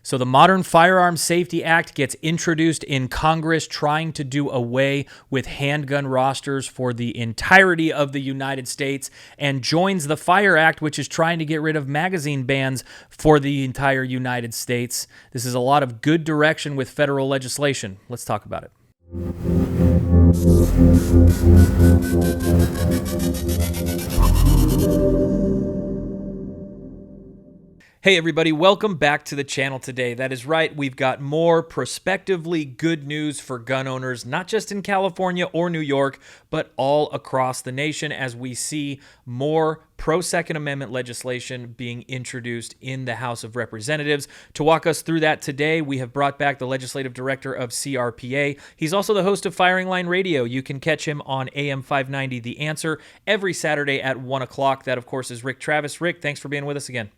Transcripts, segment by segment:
So the Modern Firearm Safety Act gets introduced in Congress, trying to do away with handgun rosters for the entirety of the United States, and joins the Fire Act, which is trying to get rid of magazine bans for the entire United States. This is a lot of good direction with federal legislation. Let's talk about it. Hey everybody, welcome back to the channel today. That is right, we've got more prospectively good news for gun owners, not just in California or New York, but all across the nation as we see more pro-Second Amendment legislation being introduced in the House of Representatives. To walk us through that today, we have brought back the Legislative Director of CRPA. He's also the host of Firing Line Radio. You can catch him on AM 590 The Answer every Saturday at 1 o'clock. That, of course, is Rick Travis. Rick, thanks for being with us again.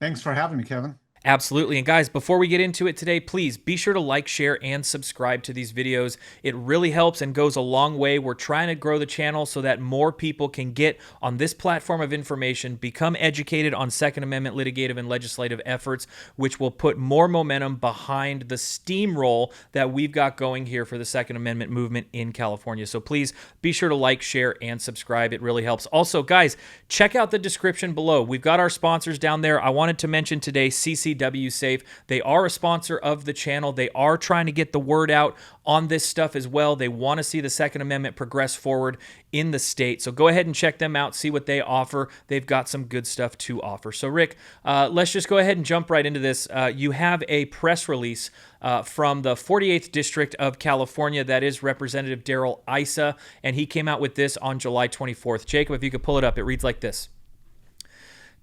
Thanks for having me, Kevin. Absolutely. And guys, before we get into it today, please be sure to like, share, and subscribe to these videos. It really helps and goes a long way. We're trying to grow the channel so that more people can get on this platform of information, become educated on Second Amendment litigative and legislative efforts, which will put more momentum behind the steamroll that we've got going here for the Second Amendment movement in California. So please be sure to like, share, and subscribe. It really helps. Also, guys, check out the description below. We've got our sponsors down there. I wanted to mention today CCW Safe. They are a sponsor of the channel. They are trying to get the word out on this stuff as well. They want to see the Second Amendment progress forward in the state. So go ahead and check them out, see what they offer. They've got some good stuff to offer. So Rick, let's just go ahead and jump right into this. You have a press release from the 48th District of California. That is Representative Darrell Issa, and he came out with this on July 24th. Jacob, if you could pull it up, it reads like this.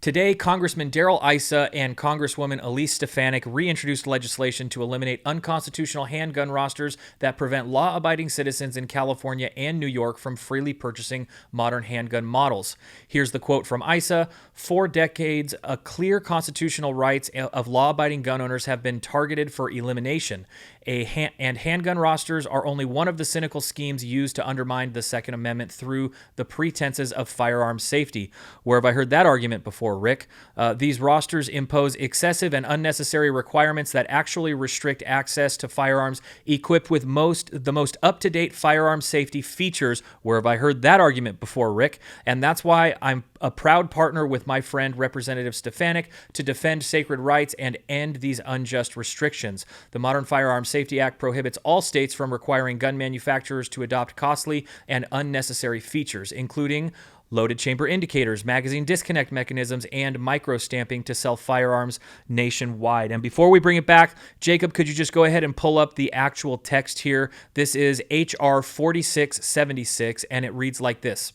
Today, Congressman Darrell Issa and Congresswoman Elise Stefanik reintroduced legislation to eliminate unconstitutional handgun rosters that prevent law-abiding citizens in California and New York from freely purchasing modern handgun models. Here's the quote from Issa. For decades, a clear constitutional rights of law-abiding gun owners have been targeted for elimination. And handgun rosters are only one of the cynical schemes used to undermine the Second Amendment through the pretenses of firearm safety. Where have I heard that argument before, Rick? These rosters impose excessive and unnecessary requirements that actually restrict access to firearms equipped with the most up-to-date firearm safety features. Where have I heard that argument before, Rick? And that's why I'm a proud partner with my friend Representative Stefanik to defend sacred rights and end these unjust restrictions. The Modern Firearm Safety Act prohibits all states from requiring gun manufacturers to adopt costly and unnecessary features, including loaded chamber indicators, magazine disconnect mechanisms, and micro-stamping to sell firearms nationwide. And before we bring it back, Jacob, could you just go ahead and pull up the actual text here? This is H.R. 4676, and it reads like this.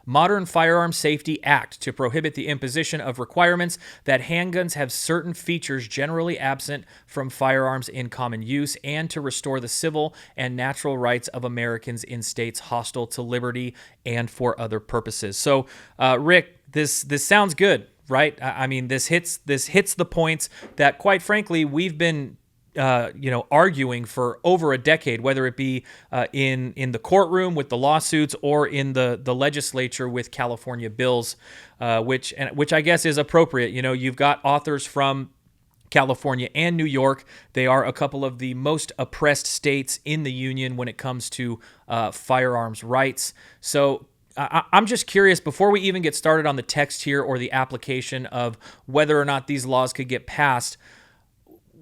Modern Firearm Safety Act to prohibit the imposition of requirements that handguns have certain features generally absent from firearms in common use and to restore the civil and natural rights of Americans in states hostile to liberty and for other purposes. So, Rick, this sounds good, right? I mean, this hits the points that, quite frankly, we've been arguing for over a decade, whether it be in the courtroom with the lawsuits or in the legislature with California bills, which I guess is appropriate. You know, you've got authors from California and New York. They are a couple of the most oppressed states in the union when it comes to firearms rights. So I'm just curious, before we even get started on the text here or the application of whether or not these laws could get passed,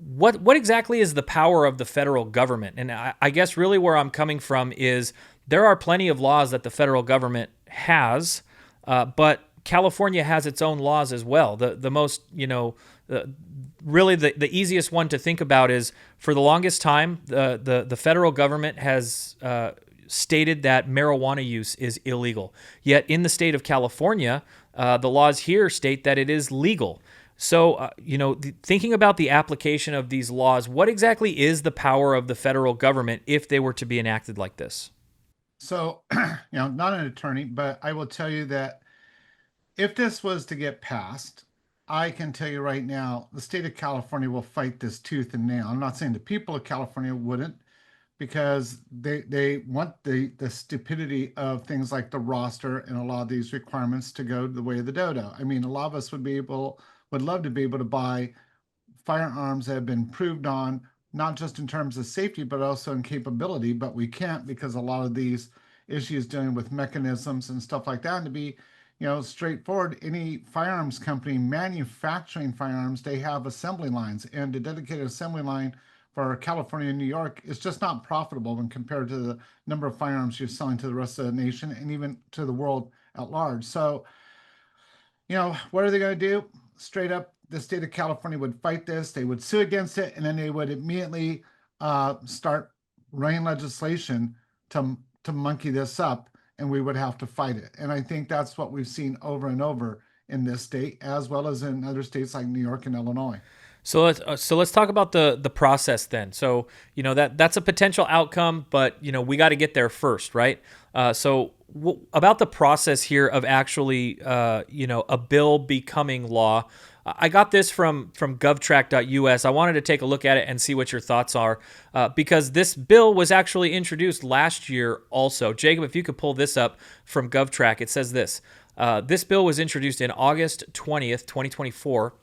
what exactly is the power of the federal government? And I guess really where I'm coming from is there are plenty of laws that the federal government has, but California has its own laws as well. The most, really the easiest one to think about is, for the longest time, the federal government has stated that marijuana use is illegal. Yet in the state of California, the laws here state that it is legal. So, thinking about the application of these laws, what exactly is the power of the federal government if they were to be enacted like this? So, not an attorney, but I will tell you that if this was to get passed, I can tell you right now, the state of California will fight this tooth and nail. I'm not saying the people of California wouldn't, because they want the stupidity of things like the roster and a lot of these requirements to go the way of the dodo. I mean, a lot of us would love to be able to buy firearms that have been proved on, not just in terms of safety, but also in capability. But we can't because a lot of these issues dealing with mechanisms and stuff like that. And to be, straightforward, any firearms company manufacturing firearms, they have assembly lines, and the dedicated assembly line for California and New York is just not profitable when compared to the number of firearms you're selling to the rest of the nation and even to the world at large. So, what are they going to do? Straight up, the state of California would fight this. They would sue against it, and then they would immediately start writing legislation to monkey this up, and we would have to fight it. And I think that's what we've seen over and over in this state, as well as in other states like New York and Illinois. So let's talk about the process then. So that's a potential outcome, but we got to get there first, right? About the process here of actually a bill becoming law. I got this from govtrack.us. I wanted to take a look at it and see what your thoughts are, because this bill was actually introduced last year also. Jacob, if you could pull this up from GovTrack, it says this. This bill was introduced in August 20th, 2024,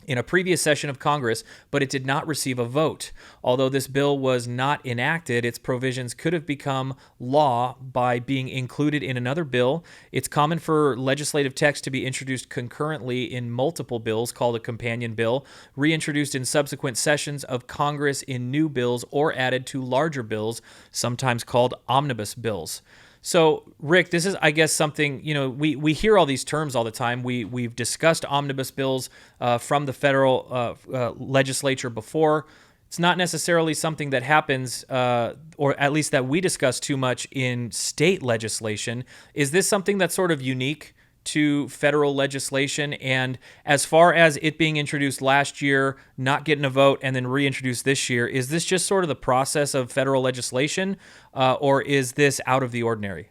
in a previous session of Congress, but it did not receive a vote. Although this bill was not enacted, its provisions could have become law by being included in another bill. It's common for legislative text to be introduced concurrently in multiple bills, called a companion bill, reintroduced in subsequent sessions of Congress in new bills, or added to larger bills, sometimes called omnibus bills. So, Rick, this is, I guess, something, we hear all these terms all the time. We've discussed omnibus bills from the federal legislature before. It's not necessarily something that happens, or at least that we discuss too much in state legislation. Is this something that's sort of unique to federal legislation? And as far as it being introduced last year, not getting a vote, and then reintroduced this year, is this just sort of the process of federal legislation, or is this out of the ordinary?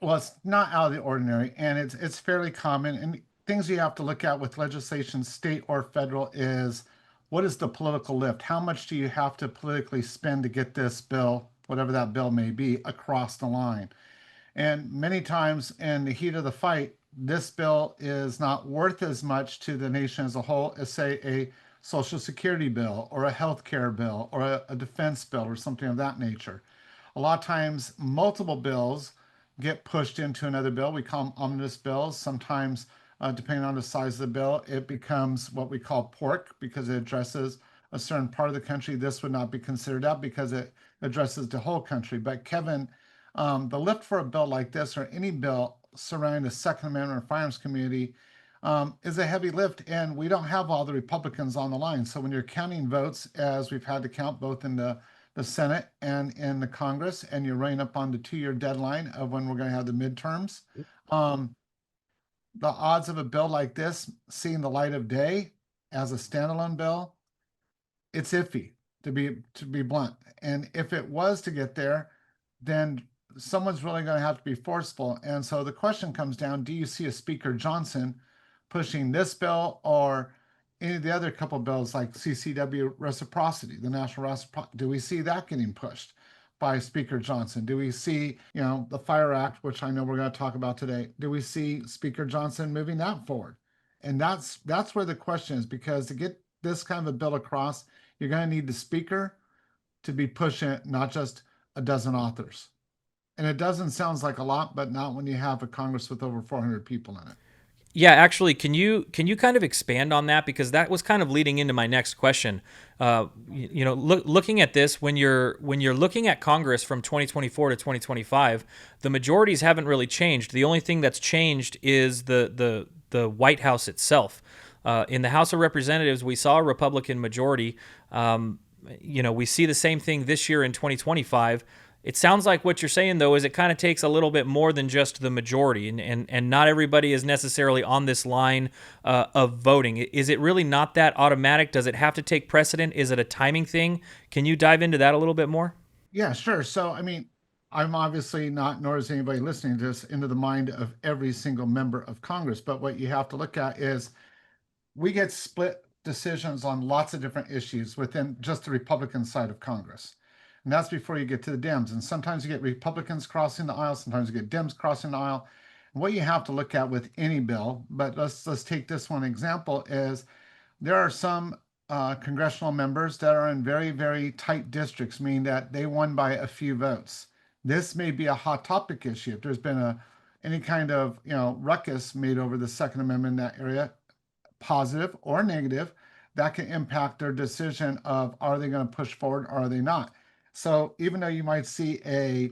Well, it's not out of the ordinary, and it's fairly common. And things you have to look at with legislation, state or federal, is what is the political lift? How much do you have to politically spend to get this bill, whatever that bill may be, across the line? And many times in the heat of the fight, this bill is not worth as much to the nation as a whole as, say, a Social Security bill or a health care bill or a defense bill or something of that nature. A lot of times, multiple bills get pushed into another bill. We call them omnibus bills. Sometimes, depending on the size of the bill, it becomes what we call pork because it addresses a certain part of the country. This would not be considered that because it addresses the whole country. But Kevin, the lift for a bill like this or any bill surrounding the Second Amendment or firearms community is a heavy lift, and we don't have all the Republicans on the line. So when you're counting votes, as we've had to count both in the Senate and in the Congress, and you're running up on the 2-year deadline of when we're going to have the midterms, um, the odds of a bill like this seeing the light of day as a standalone bill, it's iffy, to be blunt. And if it was to get there, then someone's really going to have to be forceful. And so the question comes down, do you see a Speaker Johnson pushing this bill or any of the other couple bills like CCW reciprocity, the national reciprocity? Do we see that getting pushed by Speaker Johnson? Do we see, the Fire Act, which I know we're going to talk about today? Do we see Speaker Johnson moving that forward? And that's where the question is, because to get this kind of a bill across, you're going to need the Speaker to be pushing it, not just a dozen authors. And a dozen sounds like a lot, but not when you have a Congress with over 400 people in it. Yeah, actually, can you kind of expand on that, because that was kind of leading into my next question. Looking at this, when you're looking at Congress from 2024 to 2025, the majorities haven't really changed. The only thing that's changed is the White House itself. In the House of Representatives, we saw a Republican majority. We see the same thing this year in 2025. It sounds like what you're saying, though, is it kind of takes a little bit more than just the majority, and not everybody is necessarily on this line of voting. Is it really not that automatic? Does it have to take precedent? Is it a timing thing? Can you dive into that a little bit more? Yeah, sure. So, I mean, I'm obviously not, nor is anybody listening to this, into the mind of every single member of Congress. But what you have to look at is we get split decisions on lots of different issues within just the Republican side of Congress. And that's before you get to the Dems. And sometimes you get Republicans crossing the aisle, sometimes you get Dems crossing the aisle. And what you have to look at with any bill, but let's take this one example, is there are some congressional members that are in very, very tight districts, meaning that they won by a few votes. This may be a hot topic issue. If there's been any kind of ruckus made over the Second Amendment in that area, positive or negative, that can impact their decision of are they going to push forward or are they not. So even though you might see a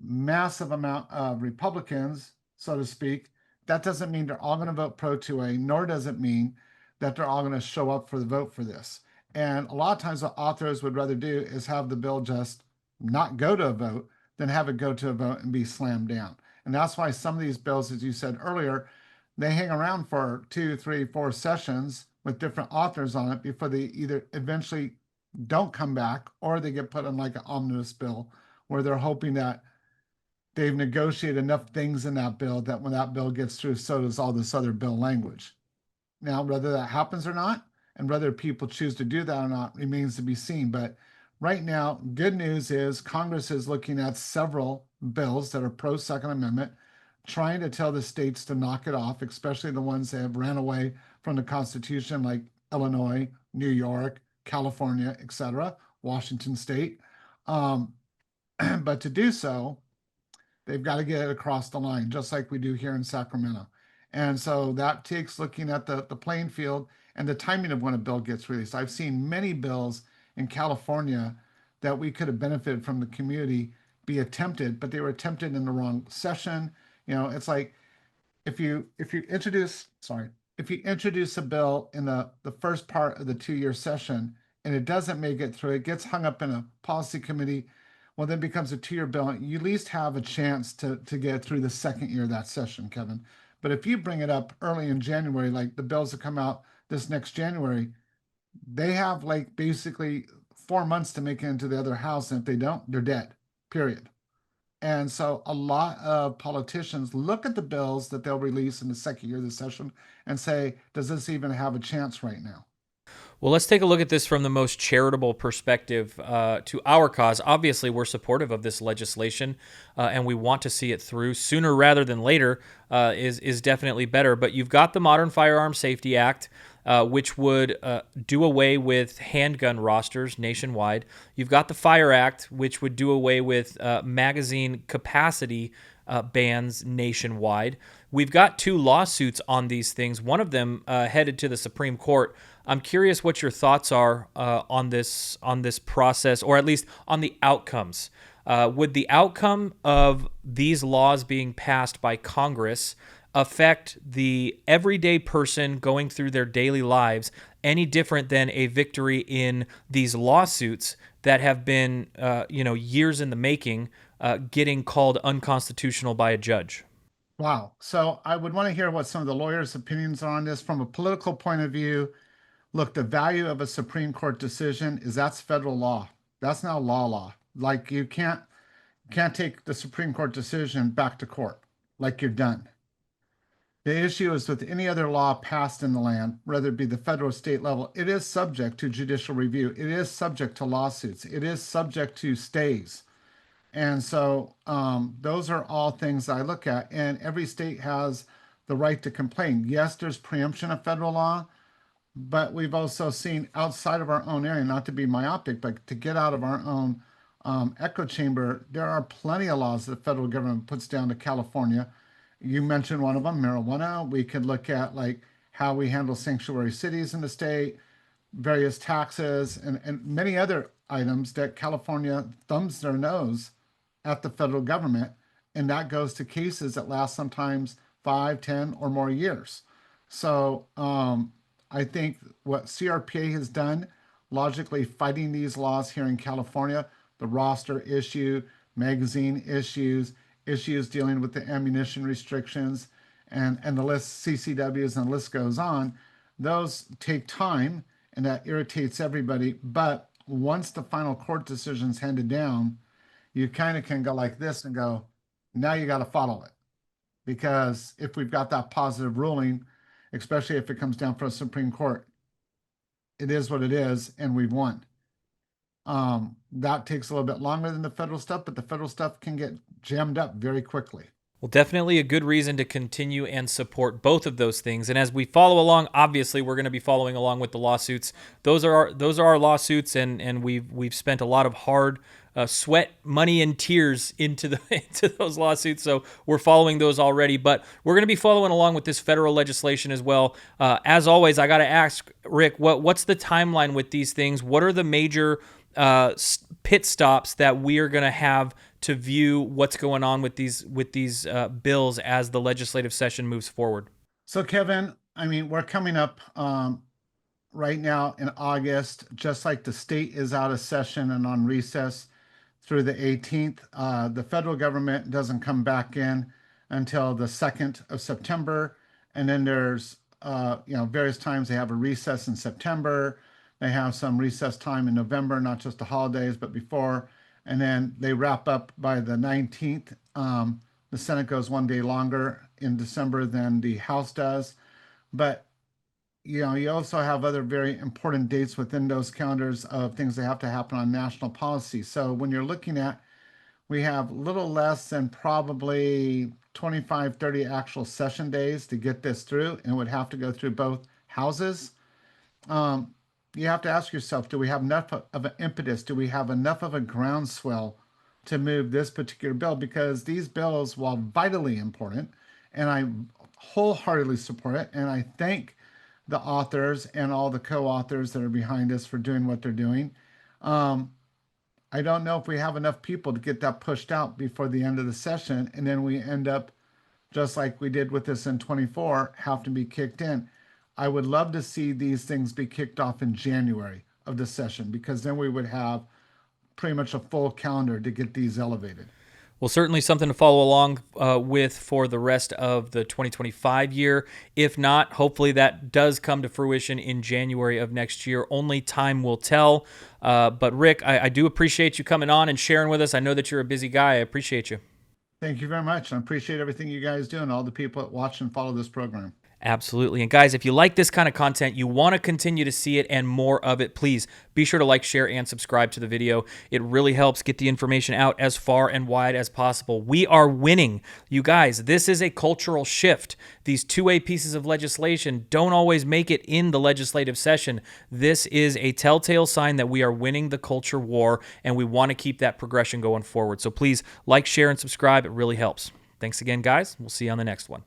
massive amount of Republicans, so to speak, that doesn't mean they're all going to vote pro 2A, nor does it mean that they're all going to show up for the vote for this. And a lot of times, what authors would rather do is have the bill just not go to a vote than have it go to a vote and be slammed down. And that's why some of these bills, as you said earlier, they hang around for 2, 3, 4 sessions with different authors on it before they either eventually don't come back or they get put on like an omnibus bill where they're hoping that they've negotiated enough things in that bill that when that bill gets through, so does all this other bill language. Now, whether that happens or not, and whether people choose to do that or not remains to be seen. But right now, good news is Congress is looking at several bills that are pro Second Amendment, trying to tell the states to knock it off, especially the ones that have ran away from the Constitution, like Illinois, New York, California, etc., Washington State. Um, but to do so, they've got to get it across the line, just like we do here in Sacramento. And so that takes looking at the playing field and the timing of when a bill gets released. I've seen many bills in California that we could have benefited from the community be attempted, but they were attempted in the wrong session. It's like if you introduce if you introduce a bill in the first part of the 2 year session and it doesn't make it through, it gets hung up in a policy committee, well then becomes a 2 year bill. You at least have a chance to get through the second year of that session, Kevin. But if you bring it up early in January, like the bills that come out this next January, they have like basically 4 months to make it into the other house, and if they don't, they're dead. Period. And so a lot of politicians look at the bills that they'll release in the second year of the session and say, does this even have a chance right now? Well, let's take a look at this from the most charitable perspective to our cause. Obviously, we're supportive of this legislation, and we want to see it through sooner rather than later. Is definitely better. But you've got the Modern Firearm Safety Act, which would do away with handgun rosters nationwide. You've got the Fire Act, which would do away with magazine capacity bans nationwide. We've got two lawsuits on these things. One of them headed to the Supreme Court. I'm curious what your thoughts are on this process, or at least on the outcomes. Would the outcome of these laws being passed by Congress affect the everyday person going through their daily lives any different than a victory in these lawsuits that have been, years in the making, getting called unconstitutional by a judge? Wow. So I would want to hear what some of the lawyers' opinions are on this from a political point of view. Look, the value of a Supreme Court decision is that's federal law. That's now law. Like you can't take the Supreme Court decision back to court. Like you're done. The issue is with any other law passed in the land, whether it be the federal or state level, it is subject to judicial review. It is subject to lawsuits. It is subject to stays. And so those are all things I look at. And every state has the right to complain. Yes, there's preemption of federal law, but we've also seen outside of our own area, not to be myopic, but to get out of our own echo chamber, there are plenty of laws that the federal government puts down to California. You mentioned one of them, marijuana. We could look at like how we handle sanctuary cities in the state, various taxes, and many other items that California thumbs their nose at the federal government. And that goes to cases that last sometimes 5, 10, or more years. So I think what CRPA has done, logically fighting these laws here in California, the roster issue, magazine issues, issues dealing with the ammunition restrictions, and the list, CCWs, and the list goes on, those take time and that irritates everybody. But once the final court decision is handed down, you kind of can go like this and go, now you got to follow it. Because if we've got that positive ruling, especially if it comes down from the Supreme Court, it is what it is, and we've won. That takes a little bit longer than the federal stuff, but the federal stuff can get jammed up very quickly. Well, definitely a good reason to continue and support both of those things. And as we follow along, obviously we're going to be following along with the lawsuits. Those are our lawsuits, and we've spent a lot of hard sweat, money, and tears into into those lawsuits. So we're following those already, but we're going to be following along with this federal legislation as well. As always, I got to ask Rick, what's the timeline with these things? What are the major pit stops that we are going to have to view what's going on with these bills as the legislative session moves forward? So, Kevin, I mean, we're coming up right now in August, just like the state is out of session and on recess through the 18th. The federal government doesn't come back in until the 2nd of September. And then there's, various times they have a recess in September. They have some recess time in November, not just the holidays, but before. And then they wrap up by the 19th. The Senate goes one day longer in December than the House does. But you also have other very important dates within those calendars of things that have to happen on national policy. So when you're looking at, we have little less than probably 25, 30 actual session days to get this through, and it would have to go through both houses. You have to ask yourself, do we have enough of an impetus? Do we have enough of a groundswell to move this particular bill? Because these bills, while vitally important, and I wholeheartedly support it, and I thank the authors and all the co-authors that are behind us for doing what they're doing. I don't know if we have enough people to get that pushed out before the end of the session, and then we end up, just like we did with this in 24, have to be kicked in. I would love to see these things be kicked off in January of the session, because then we would have pretty much a full calendar to get these elevated. Well, certainly something to follow along with for the rest of the 2025 year. If not, hopefully that does come to fruition in January of next year. Only time will tell. But Rick, I do appreciate you coming on and sharing with us. I know that you're a busy guy. I appreciate you. Thank you very much. I appreciate everything you guys do and all the people that watch and follow this program. Absolutely. And guys, if you like this kind of content, you want to continue to see it and more of it, please be sure to like, share, and subscribe to the video. It really helps get the information out as far and wide as possible. We are winning. You guys, this is a cultural shift. These two-way pieces of legislation don't always make it in the legislative session. This is a telltale sign that we are winning the culture war, and we want to keep that progression going forward. So please like, share, and subscribe. It really helps. Thanks again, guys. We'll see you on the next one.